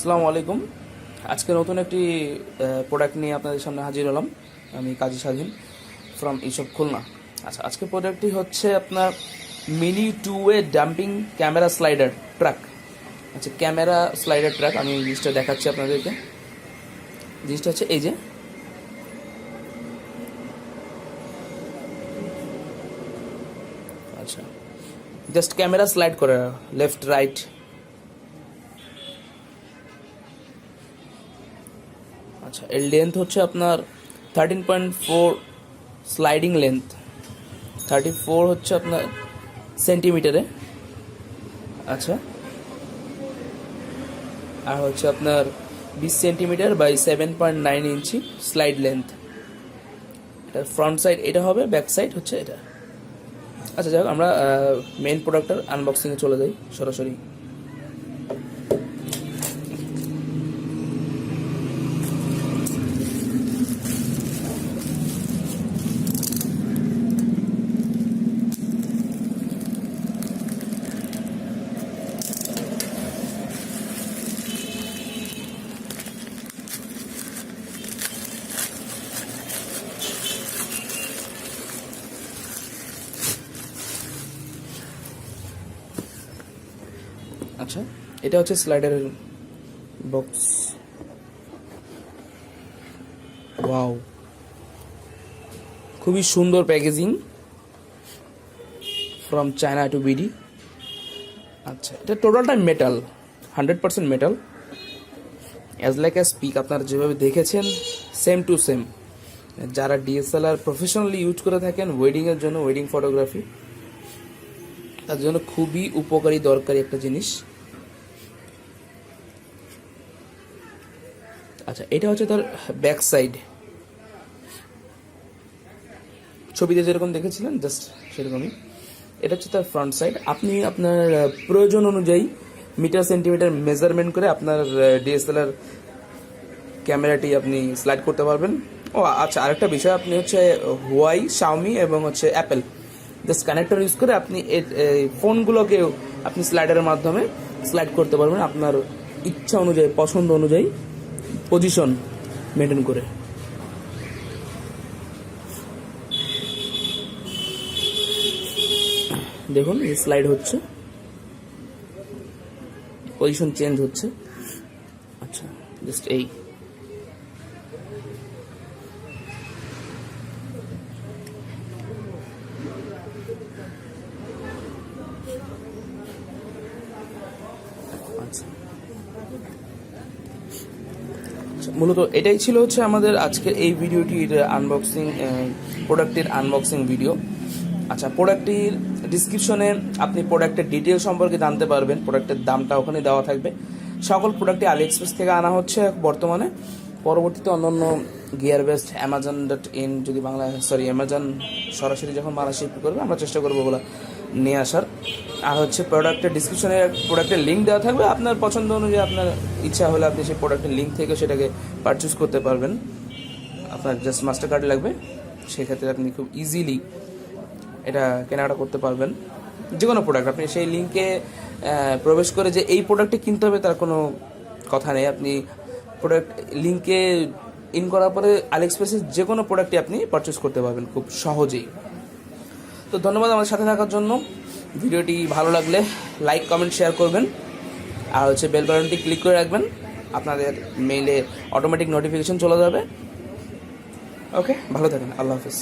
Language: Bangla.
আসসালামু আলাইকুম। আজকে নতুন একটি প্রোডাক্ট নিয়ে আপনাদের সামনে হাজির হলাম। আমি কাজী স্বাধীন ফ্রম এইসব খুলনা। আচ্ছা, আজকে প্রোডাক্টটি হচ্ছে আপনার mini two way dumping camera slider track. আচ্ছা, ক্যামেরা স্লাইডার ট্র্যাক আমি জিনিসটা দেখাচ্ছি আপনাদেরকে। জিনিসটা হচ্ছে এই যে, আচ্ছা, জাস্ট ক্যামেরা স্লাইড করে লেফট রাইট। আচ্ছা, এর লেন্থ হচ্ছে আপনার 13.4 স্লাইডিং লেন্থ, 34 হচ্ছে আপনার সেন্টিমিটারে। আচ্ছা, আর হচ্ছে আপনার 20 সেন্টিমিটার বাই 7.9 ইঞ্চি স্লাইড লেন্থ। এটা ফ্রন্ট সাইড এটা হবে, ব্যাক সাইড হচ্ছে এটা। আচ্ছা, যাই হোক, আমরা মেইন প্রোডাক্টের আনবক্সিংয়ে চলে যাই সরাসরি। আচ্ছা, এটা হচ্ছে স্লাইডারের বক্স। ওয়াও, খুবই সুন্দর packaging from China to BD. আচ্ছা, এটা টোটালটা metal, 100% metal, as like as speak. আপনারা যেভাবে দেখেছেন সেম টু সেম। যারা ডিএসএলআর প্রফেশনালি ইউজ করে থাকেন ওয়েডিংয়ের জন্য, ওয়েডিং ফটোগ্রাফি, তার জন্য খুবই উপকারী দরকারি একটা জিনিস। আচ্ছা, এটা হচ্ছে তার ব্যাক সাইড, ছবিতে যেরকম দেখেছিলেন জাস্ট সেরকমই। এটা হচ্ছে তার ফ্রন্ট সাইড। আপনি আপনার প্রয়োজন অনুযায়ী মিটার সেন্টিমিটার মেজারমেন্ট করে আপনার ডিএসএলআর ক্যামেরাটি আপনি স্লাইড করতে পারবেন। ও আচ্ছা, আরেকটা বিষয়, আপনি হচ্ছে হুয়াই, শাওমি এবং হচ্ছে অ্যাপেল জাস্ট কানেক্টর ইউজ করে আপনি ফোনগুলোকেও আপনি স্লাইডারের মাধ্যমে স্লাইড করতে পারবেন আপনার ইচ্ছা অনুযায়ী, পছন্দ অনুযায়ী পজিশন মেনটেন করে। দেখুন, এই স্লাইড হচ্ছে, পজিশন চেঞ্জ হচ্ছে। আচ্ছা, জাস্ট এই মূলত এটাই ছিল হচ্ছে আমাদের আজকের এই ভিডিওটির আনবক্সিং, প্রোডাক্টের আনবক্সিং ভিডিও। আচ্ছা, প্রোডাক্টটির ডিসক্রিপশনে আপনি প্রোডাক্টের ডিটেল সম্পর্কে জানতে পারবেন, প্রোডাক্টের দামটা ওখানে দেওয়া থাকবে। সকল প্রোডাক্টই আলি এক্সপ্রেস থেকে আনা হচ্ছে বর্তমানে। পরবর্তীতে অন্যান্য গিয়ার বেস্ট amazon.in যদি অ্যামাজন সরাসরি যখন মাল শিফট করবে আমরা চেষ্টা করবো ওগুলো নিয়ে আসার। আর হচ্ছে প্রোডাক্টের ডিসক্রিপশনে প্রোডাক্টের লিঙ্ক দেওয়া থাকবে, আপনার পছন্দ অনুযায়ী আপনার ইচ্ছা হলে আপনি সেই প্রোডাক্টের লিঙ্ক থেকে সেটাকে পারচেস করতে পারবেন। আপনার জাস্ট মাস্টার কার্ড লাগবে, সেক্ষেত্রে আপনি খুব ইজিলি এটা কেনাকাটা করতে পারবেন। যে কোনো প্রোডাক্ট আপনি সেই লিঙ্কে প্রবেশ করে যে এই প্রোডাক্টটি কিনতে হবে তার কোনো কথা নেই। আপনি প্রোডাক্ট লিঙ্কে ইন করার পরে আলি এক্সপ্রেসের যে কোনো প্রোডাক্টই আপনি পারচেস করতে পারবেন খুব সহজেই। তো ধন্যবাদ আমাদের সাথে থাকার জন্য। ভিডিওটি ভালো লাগলে লাইক, কমেন্ট, শেয়ার করবেন। আর হচ্ছে বেল বাটনটি ক্লিক করে রাখবেন, আপনাদের মেইলে অটোমেটিক নোটিফিকেশন চলে যাবে। ওকে, ভালো থাকেন, আল্লাহ হাফিজ।